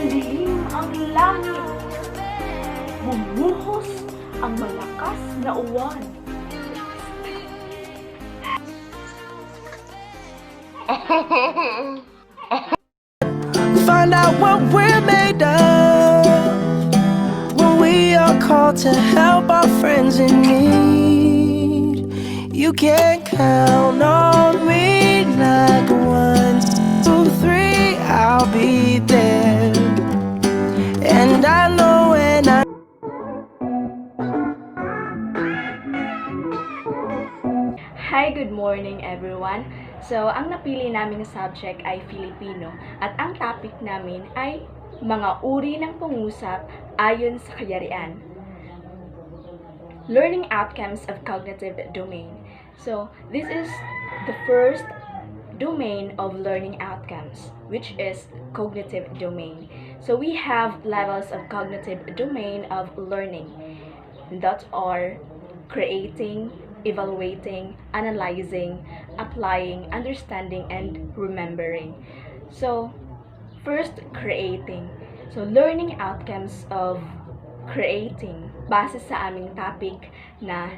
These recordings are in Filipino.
Dumidilim ang langit. Bumuhos ang malakas na uwan. Find out what we're made of when we are called to help our friends in need. You can count on me like 1, 2, 3, I'll be there. And I know when I Hi, good morning everyone. So, ang napili naming subject ay Filipino at ang topic namin ay mga uri ng pangusap ayon sa kayarian. Learning outcomes of cognitive domain. So, this is the first domain of learning outcomes, which is cognitive domain. So, we have levels of cognitive domain of learning that are creating, evaluating, analyzing, applying, understanding, and remembering. So, first, creating. So, learning outcomes of creating base sa aming topic na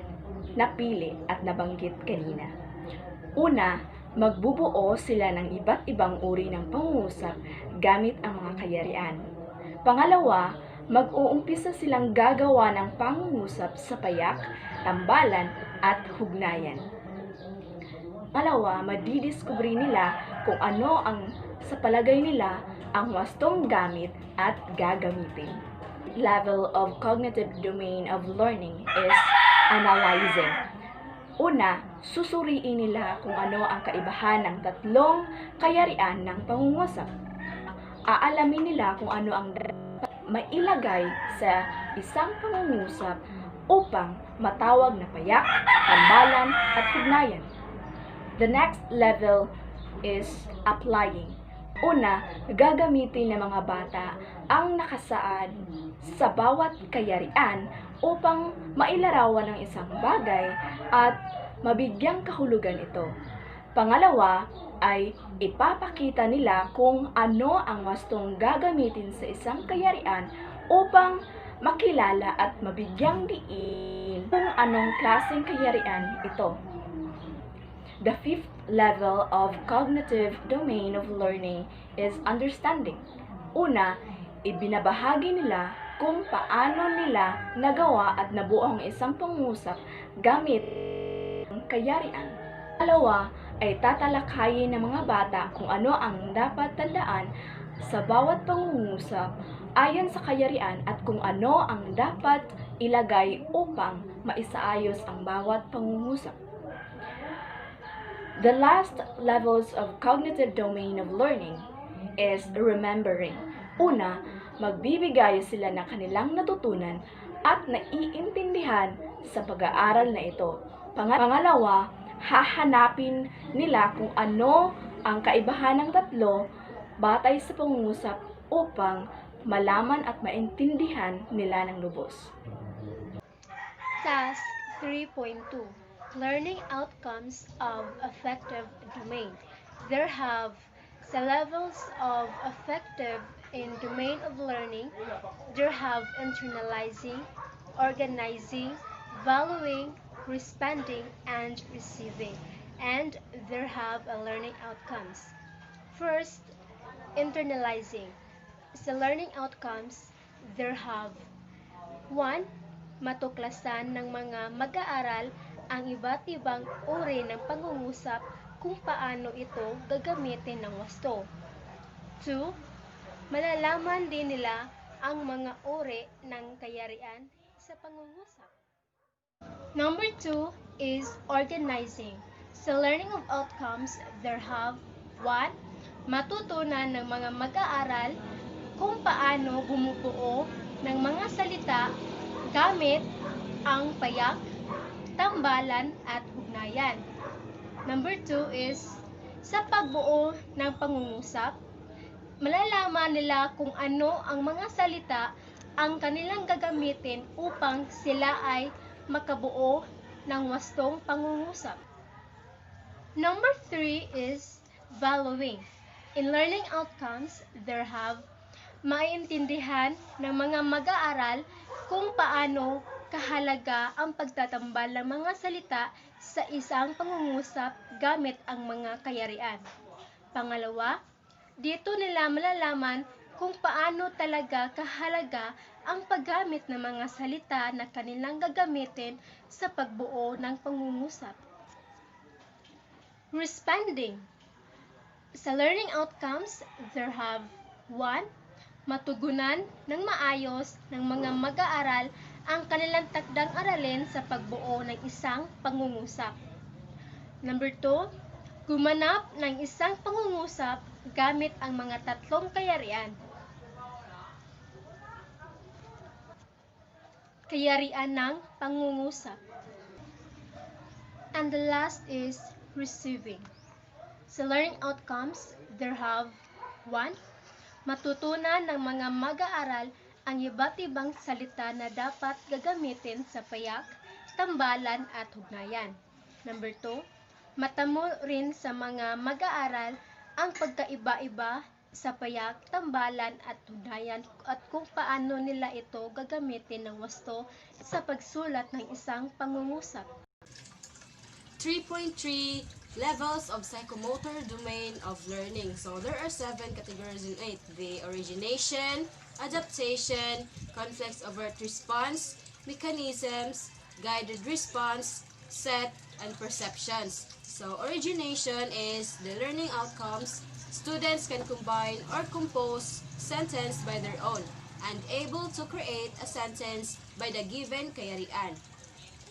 napili at nabanggit kanina. Una, magbubuo sila ng iba't ibang uri ng pangungusap gamit ang mga kayarian. Pangalawa, mag-uumpisa silang gagawa ng pangungusap sa payak, tambalan, at hugnayan. Pangalawa, madidiskubre nila kung ano ang sa palagay nila ang wastong gamit at gagamitin. Level of cognitive domain of learning is analyzing. Una, susuriin nila kung ano ang kaibahan ng tatlong kayarian ng pangungusap. Aalamin nila kung ano ang mailagay sa isang pangungusap upang matawag na payak, tambalan, at hugnayan. The next level is applying. Una, gagamitin ng mga bata ang nakasaad sa bawat kayarian upang mailarawan ng isang bagay at mabigyang kahulugan ito. Pangalawa ay ipapakita nila kung ano ang wastong gagamitin sa isang kayarian upang makilala at mabigyang diin kung anong klaseng kayarian ito. The fifth level of cognitive domain of learning is understanding. Una, ibinabahagi nila kung paano nila nagawa at nabuo ang isang pangungusap gamit ang kayarian. Pangalawa, ay tatalakayin ng mga bata kung ano ang dapat tandaan sa bawat pangungusap ayon sa kayarian at kung ano ang dapat ilagay upang maisaayos ang bawat pangungusap. The last levels of cognitive domain of learning is remembering. Una, magbibigay sila ng kanilang natutunan at naiintindihan sa pag-aaral na ito. Pangalawa, hahanapin nila kung ano ang kaibahan ng tatlo batay sa pangungusap upang malaman at maintindihan nila ng lubos. Task 3.2 Learning outcomes of affective domain. There have the levels of affective in domain of learning. There have internalizing, organizing, valuing, responding, and receiving. And there have a learning outcomes. First, internalizing. Sa learning outcomes, there have 1. Matuklasan ng mga mag-aaral ang iba't ibang uri ng pangungusap kung paano ito gagamitin ng wasto. 2. Malalaman din nila ang mga uri ng kayarian sa pangungusap. Number 2 is organizing. Sa learning of outcomes, there have 1. Matutunan ng mga mag-aaral kung paano bumubuo ng mga salita gamit ang payak, tambalan, at hugnayan. Number 2 is, sa pagbuo ng pangungusap, malalaman nila kung ano ang mga salita ang kanilang gagamitin upang sila ay makabuo ng wastong pangungusap. Number 3 is valuing. In learning outcomes, there have Maiintindihan ng mga mag-aaral kung paano kahalaga ang pagtatambal ng mga salita sa isang pangungusap gamit ang mga kayarian. Pangalawa, dito nila malalaman kung paano talaga kahalaga ang paggamit ng mga salita na kanilang gagamitin sa pagbuo ng pangungusap. Responding. Sa learning outcomes, there have 1. Matugunan ng maayos ng mga mag-aaral ang kanilang takdang aralin sa pagbuo ng isang pangungusap. Number 2. Gumanap ng isang pangungusap gamit ang mga tatlong kayarian. Kayarian ng pangungusap. And the last is receiving. Sa learning outcomes, there have 1. Matutunan ng mga mag-aaral ang iba't ibang salita na dapat gagamitin sa payak, tambalan at hugnayan. Number 2. Matamo rin sa mga mag-aaral ang pagkaiba-iba sa payak, tambalan at hugnayan at kung paano nila ito gagamitin ng wasto sa pagsulat ng isang pangungusap. 3.3 Levels of Psychomotor Domain of Learning. So there are 7 categories in it. The origination, adaptation, conflicts overt response, mechanisms, guided response, set, and perceptions. So origination is the learning outcomes. Students can combine or compose sentence by their own and able to create a sentence by the given kayarian.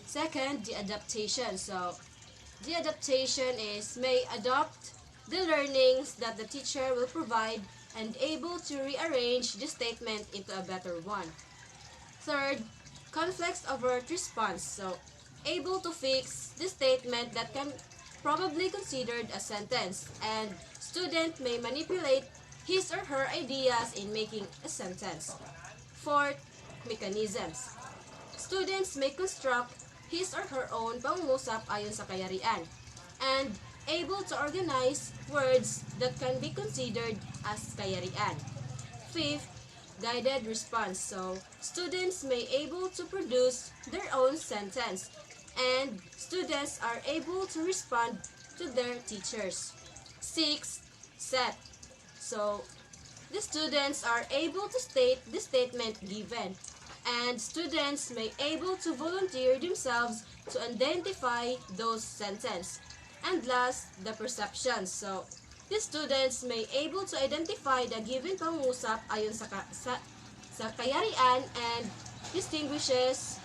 Second, the adaptation. So the adaptation is may adopt the learnings that the teacher will provide and able to rearrange the statement into a better one. Third, conflicts overt response. So, able to fix the statement that can probably considered a sentence and student may manipulate his or her ideas in making a sentence. Fourth, mechanisms. Students may construct his or her own pangungusap ayon sa kayarian and able to organize words that can be considered as kayarian. Fifth, guided response. So, students may able to produce their own sentence and students are able to respond to their teachers. Sixth, set. So, the students are able to state the statement given and students may able to volunteer themselves to identify those sentences. And last, the perceptions. So, the students may able to identify the given pangungusap ayon sa kayarian and distinguishes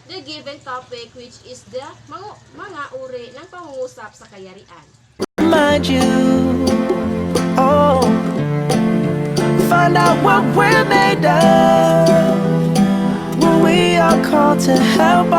the given topic which is the mga uri ng pangungusap sa kayarian. Remind you, oh, find out what we're made of when we are called to help